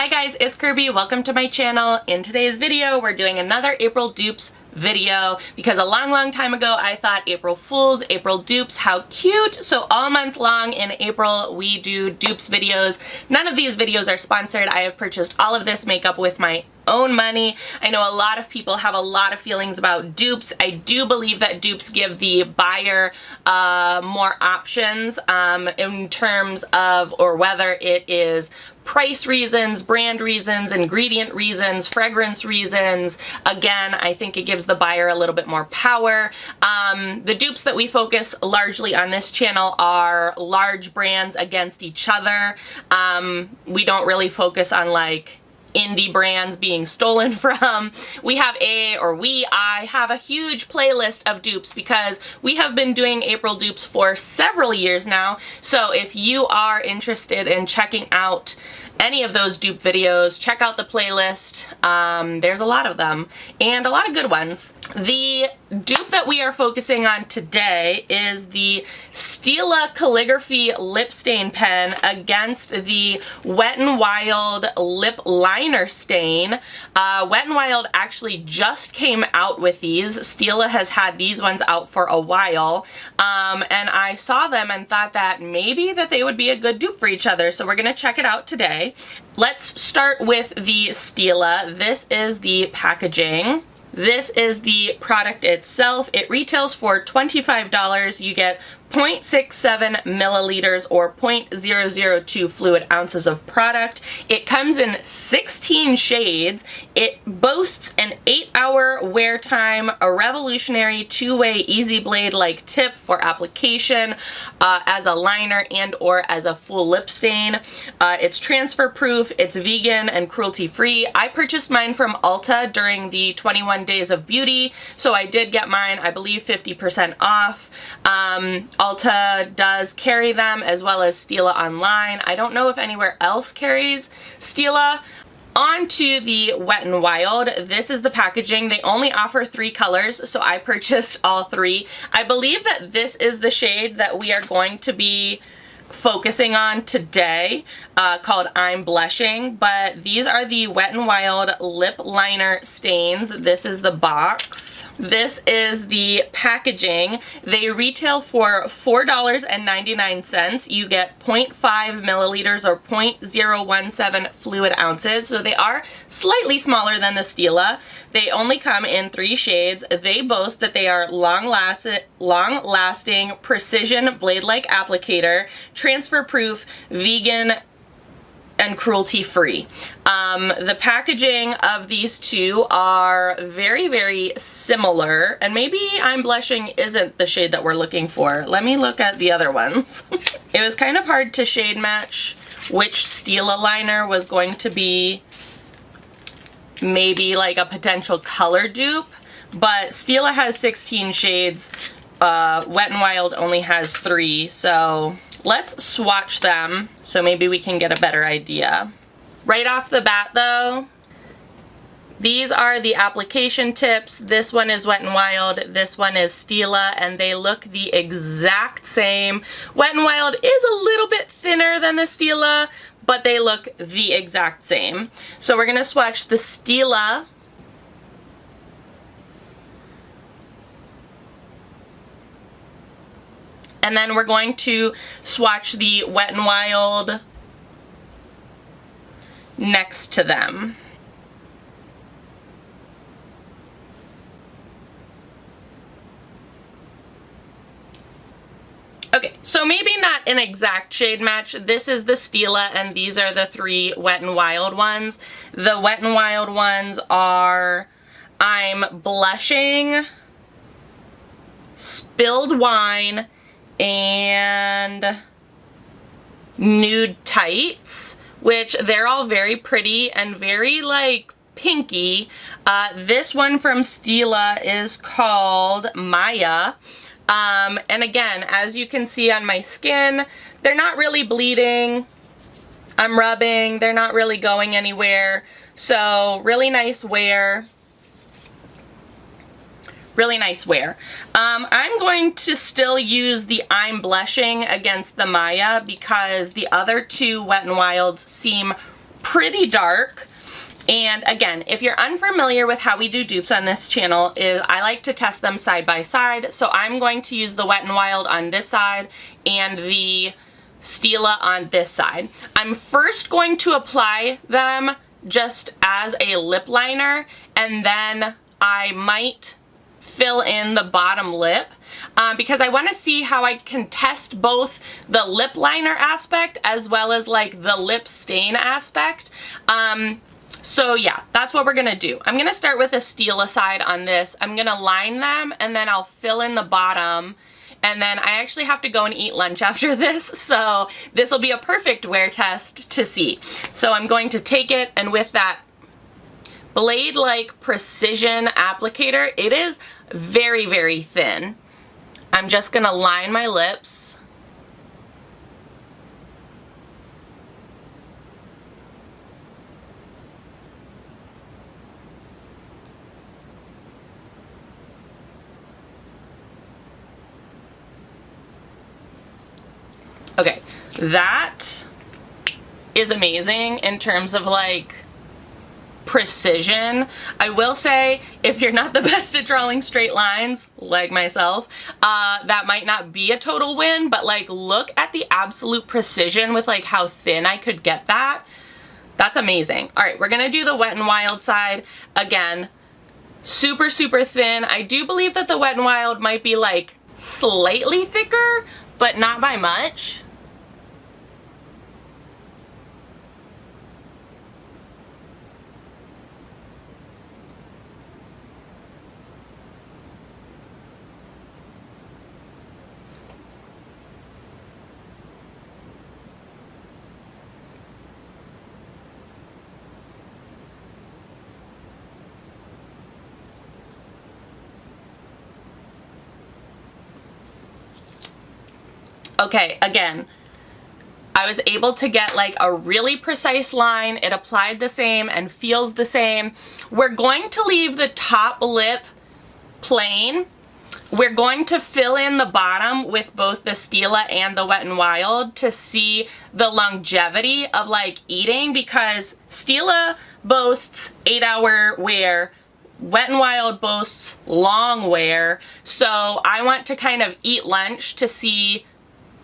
Hi guys, it's Kirby. Welcome to my channel. In today's video, we're doing another April dupes video because a long time ago I thought April Fools, April dupes, how cute. So all month long in April we do dupes videos. None of these videos are sponsored. I have purchased all of this makeup with my own money. I know a lot of people have a lot of feelings about dupes. I do believe that dupes give the buyer more options in terms of, or whether it is price reasons, brand reasons, ingredient reasons, fragrance reasons. Again, I think it gives the buyer a little bit more power. The dupes that we focus largely on this channel are large brands against each other. We don't really focus on like indie brands being stolen from. I have a huge playlist of dupes because we have been doing April dupes for several years now. So if you are interested in checking out any of those dupe videos, check out the playlist. There's a lot of them and a lot of good ones. The dupe that we are focusing on today is the Stila Calligraphy lip stain pen against the Wet n Wild lip liner stain. Wet n Wild actually just came out with these. Stila has had these ones out for a while, and I saw them and thought that maybe that they would be a good dupe for each other, so we're gonna check it out today. Let's start with the Stila. This is the packaging. This is the product itself. It retails for $25. You get 0.67 milliliters or 0.002 fluid ounces of product. It comes in 16 shades. It boasts an 8-hour wear time, a revolutionary two-way easy blade-like tip for application as a liner and or as a full lip stain. It's transfer proof, it's vegan and cruelty free. I purchased mine from Ulta during the 21 Days of Beauty, so I did get mine, I believe 50% off. Ulta does carry them as well as Stila online. I don't know if anywhere else carries Stila. On to the Wet n Wild. This is the packaging. They only offer 3 colors, so I purchased all 3. I believe that this is the shade that we are going to be focusing on today, called I'm Blushing, but these are the Wet n Wild lip liner stains. This is the box. This is the packaging. They retail for $4.99. You get 0.5 milliliters or 0.017 fluid ounces, so they are slightly smaller than the Stila. They only come in 3 shades. They boast that they are long-lasting, precision blade-like applicator, transfer-proof, vegan, and cruelty-free. The packaging of these two are very similar, and maybe I'm Blushing isn't the shade that we're looking for. Let me look at the other ones. It was kind of hard to shade match which Stila liner was going to be maybe like a potential color dupe, but Stila has 16 shades. Wet n Wild only has 3, so let's swatch them so maybe we can get a better idea. Right off the bat though, these are the application tips. This one is Wet n Wild, this one is Stila, and they look the exact same. Wet n Wild is a little bit thinner than the Stila, but they look the exact same. So we're gonna swatch the Stila. And then we're going to swatch the Wet n Wild next to them. Okay, so maybe not an exact shade match. This is the Stila and these are the 3 Wet n Wild ones. The Wet n Wild ones are I'm Blushing, Spilled Wine, and Nude Tights, which they're all very pretty and very like pinky. This one from Stila is called Maya. And again, as you can see on my skin, they're not really bleeding. I'm rubbing, they're not really going anywhere. So really nice wear. Really nice wear. I'm going to still use the I'm Blushing against the Maya because the other 2 Wet n Wilds seem pretty dark. And again, if you're unfamiliar with how we do dupes on this channel, I like to test them side by side. So I'm going to use the Wet n Wild on this side and the Stila on this side. I'm first going to apply them just as a lip liner, and then I might fill in the bottom lip because I want to see how I can test both the lip liner aspect as well as like the lip stain aspect. So yeah, that's what we're gonna do. I'm gonna start with a Stila side on this. I'm gonna line them and then I'll fill in the bottom, and then I actually have to go and eat lunch after this, so this will be a perfect wear test to see. So I'm going to take it, and with that blade-like precision applicator, it is very, very thin. I'm just gonna line my lips. Okay, that is amazing in terms of like precision. I will say, if you're not the best at drawing straight lines, like myself, that might not be a total win, but like look at the absolute precision with like how thin I could get that. That's amazing. All right, we're gonna do the Wet n Wild side. Again, super, super thin. I do believe that the Wet n Wild might be like slightly thicker, but not by much. Okay, again, I was able to get like a really precise line. It applied the same and feels the same. We're going to leave the top lip plain. We're going to fill in the bottom with both the Stila and the Wet n Wild to see the longevity of like eating, because Stila boasts 8-hour wear, Wet n Wild boasts long wear. So I want to kind of eat lunch to see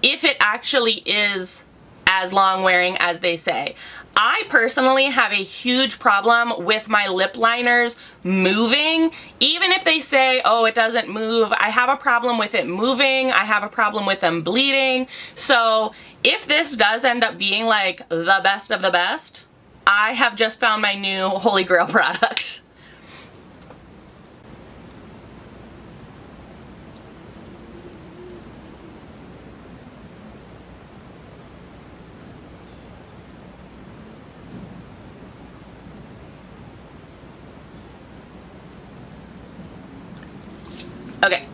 if it actually is as long wearing as they say. I personally have a huge problem with my lip liners moving. Even if they say, oh, it doesn't move, I have a problem with it moving. I have a problem with them bleeding. So if this does end up being like the best of the best, I have just found my new holy grail product. Okay.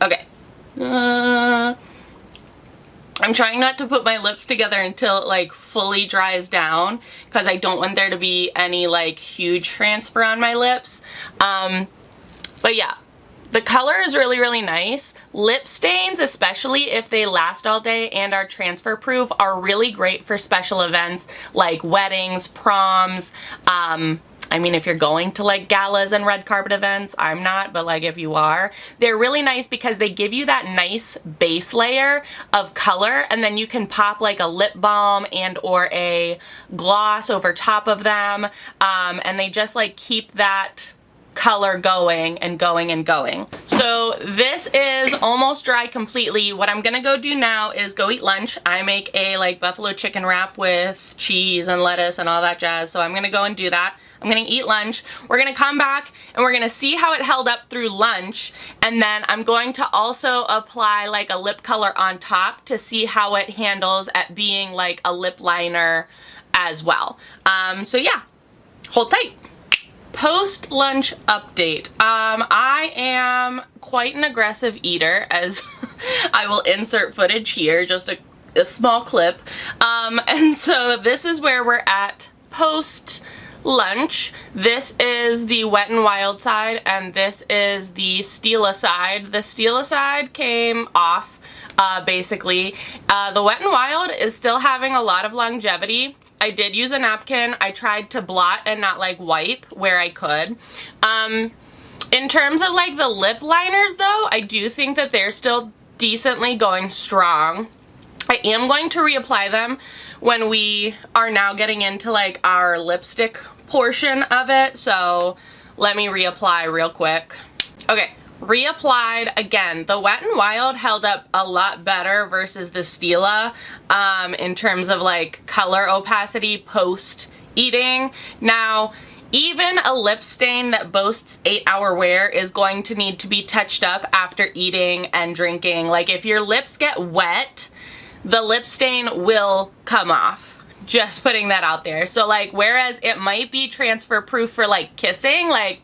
Okay. I'm trying not to put my lips together until it like fully dries down, because I don't want there to be any like huge transfer on my lips. But yeah, the color is really, really nice. Lip stains, especially if they last all day and are transfer proof, are really great for special events like weddings, proms, I mean, if you're going to like galas and red carpet events, I'm not, but like if you are, they're really nice because they give you that nice base layer of color, and then you can pop like a lip balm and or a gloss over top of them, and they just like keep that color going and going and going. So this is almost dry completely. What I'm gonna go do now is go eat lunch. I make a like buffalo chicken wrap with cheese and lettuce and all that jazz, so I'm gonna go and do that. I'm gonna eat lunch. We're gonna come back and we're gonna see how it held up through lunch, and then I'm going to also apply like a lip color on top to see how it handles at being like a lip liner as well. So yeah, hold tight. Post-lunch update. I am quite an aggressive eater, as I will insert footage here, just a small clip. And so this is where we're at post-lunch. This is the Wet n Wild side, and this is the Stila side. The Stila side came off basically. The Wet n Wild is still having a lot of longevity. I did use a napkin. I tried to blot and not like wipe where I could. In terms of like the lip liners though, I do think that they're still decently going strong. I am going to reapply them when we are now getting into like our lipstick portion of it. So let me reapply real quick. Okay, reapplied again. The Wet n Wild held up a lot better versus the Stila in terms of like color opacity post eating. Now, even a lip stain that boasts 8-hour wear is going to need to be touched up after eating and drinking. Like if your lips get wet, the lip stain will come off. Just putting that out there. So like, whereas it might be transfer proof for like kissing, like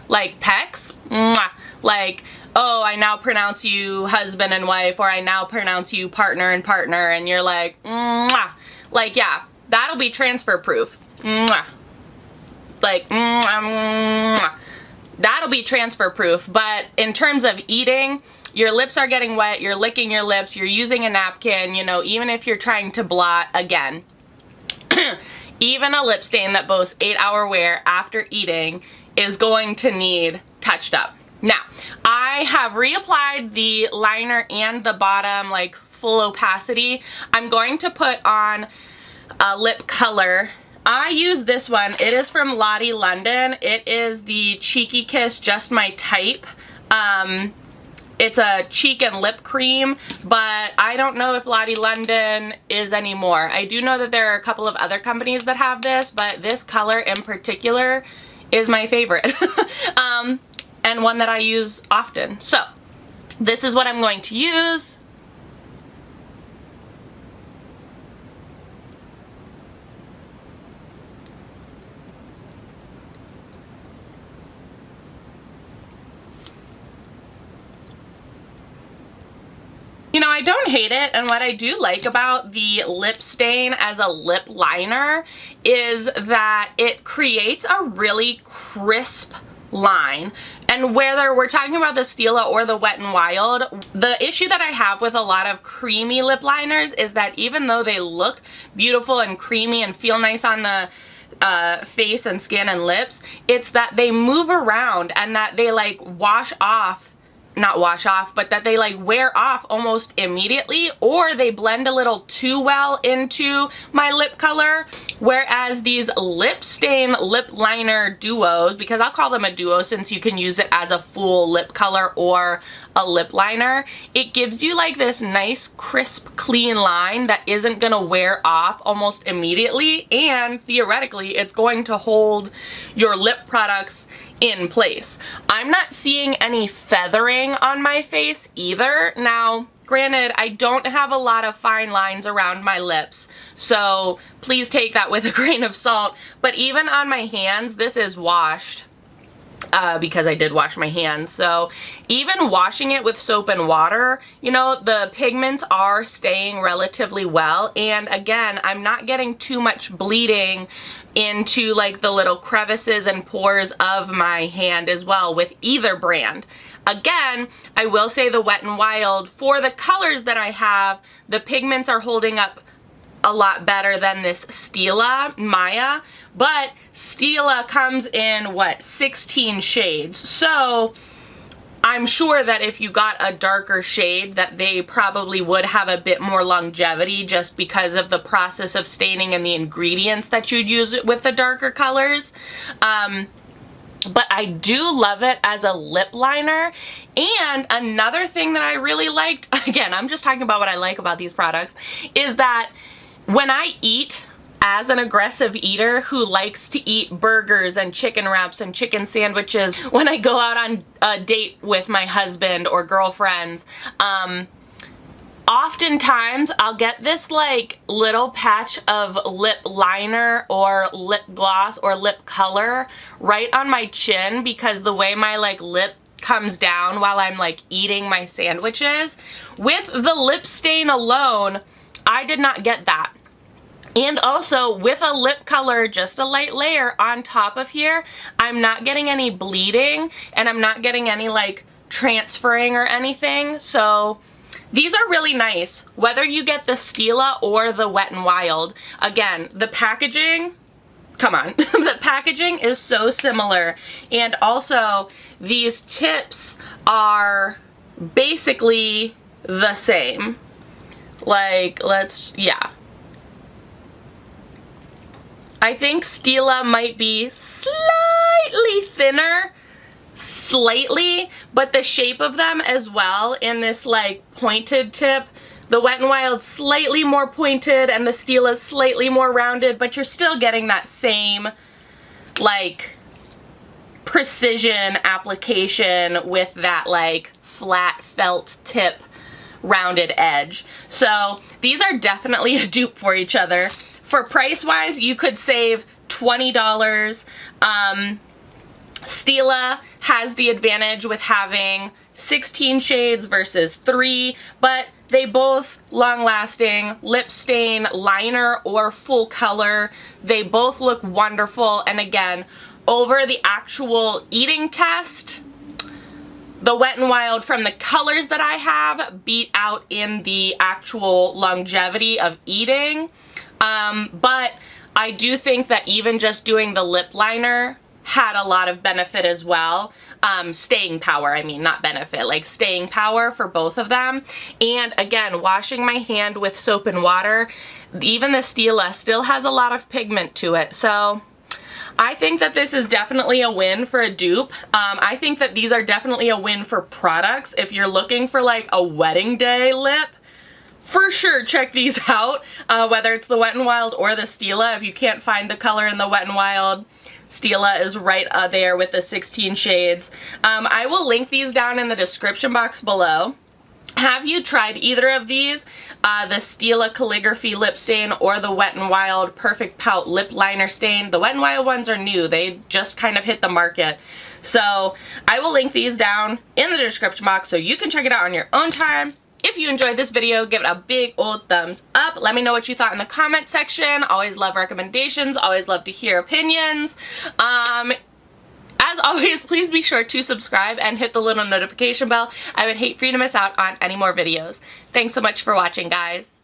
pecs, mwah, like, oh, I now pronounce you husband and wife, or I now pronounce you partner and partner, and you're like, mwah. Like, yeah, that'll be transfer proof. Mwah. Like, that'll be transfer proof. But in terms of eating, your lips are getting wet, you're licking your lips, you're using a napkin, you know, even if you're trying to blot, again, even a lip stain that boasts 8-hour wear after eating is going to need touched up. Now, I have reapplied the liner and the bottom, like, full opacity. I'm going to put on a lip color. I use this one. It is from Lottie London. It is the Cheeky Kiss Just My Type. It's a cheek and lip cream, but I don't know if Lottie London is anymore. I do know that there are a couple of other companies that have this, but this color in particular is my favorite. And one that I use often. So, this is what I'm going to use. You know, I don't hate it, and what I do like about the lip stain as a lip liner is that it creates a really crisp line. And whether we're talking about the Stila or the Wet n Wild, the issue that I have with a lot of creamy lip liners is that even though they look beautiful and creamy and feel nice on the face and skin and lips, it's that they move around and that they like wash off, not wash off, but that they like wear off almost immediately, or they blend a little too well into my lip color. Whereas these lip stain lip liner duos, because I'll call them a duo since you can use it as a full lip color or a lip liner, it gives you like this nice crisp clean line that isn't gonna wear off almost immediately, and theoretically it's going to hold your lip products in place. I'm not seeing any feathering on my face either. Now, granted, I don't have a lot of fine lines around my lips, so please take that with a grain of salt. But even on my hands, this is washed. Because I did wash my hands. So even washing it with soap and water, you know, the pigments are staying relatively well. And again, I'm not getting too much bleeding into like the little crevices and pores of my hand as well with either brand. Again, I will say the Wet n Wild, for the colors that I have, the pigments are holding up a lot better than this Stila Maya, but Stila comes in, what, 16 shades. So I'm sure that if you got a darker shade that they probably would have a bit more longevity just because of the process of staining and the ingredients that you'd use with the darker colors. But I do love it as a lip liner. And another thing that I really liked, again, I'm just talking about what I like about these products, is that when I eat, as an aggressive eater who likes to eat burgers and chicken wraps and chicken sandwiches, when I go out on a date with my husband or girlfriends, oftentimes I'll get this like little patch of lip liner or lip gloss or lip color right on my chin because the way my like lip comes down while I'm like eating my sandwiches. With the lip stain alone, I did not get that. And also with a lip color, just a light layer on top of here, I'm not getting any bleeding and I'm not getting any like transferring or anything. So These are really nice, whether you get the Stila or the Wet n Wild. Again, the packaging, come on, the packaging is so similar. And also, these tips are basically the same. Like, yeah. I think Stila might be slightly thinner, slightly, but the shape of them as well in this like pointed tip. The Wet n Wild slightly more pointed and the Stila slightly more rounded, but you're still getting that same like precision application with that like flat felt tip rounded edge. So these are definitely a dupe for each other. For price wise, you could save $20. Stila has the advantage with having 16 shades versus 3, but they both long lasting, lip stain, liner, or full color. They both look wonderful, and again, over the actual eating test, the Wet n Wild from the colors that I have beat out in the actual longevity of eating, but I do think that even just doing the lip liner had a lot of benefit as well. Staying power, I mean, not benefit, like staying power for both of them. And again, washing my hand with soap and water, even the Stila still has a lot of pigment to it. So I think that this is definitely a win for a dupe. I think that these are definitely a win for products. If you're looking for like a wedding day lip, for sure check these out, whether it's the Wet n Wild or the Stila. If you can't find the color in the Wet n Wild, Stila is right there with the 16 shades. I will link these down in the description box below. Have you tried either of these? The Stila Calligraphy lip stain or the Wet n Wild Perfect Pout lip liner stain? The Wet n Wild ones are new. They just kind of hit the market. So I will link these down in the description box so you can check it out on your own time. If you enjoyed this video, give it a big old thumbs up. Let me know what you thought in the comment section. Always love recommendations. Always love to hear opinions. As always, please be sure to subscribe and hit the little notification bell. I would hate for you to miss out on any more videos. Thanks so much for watching, guys.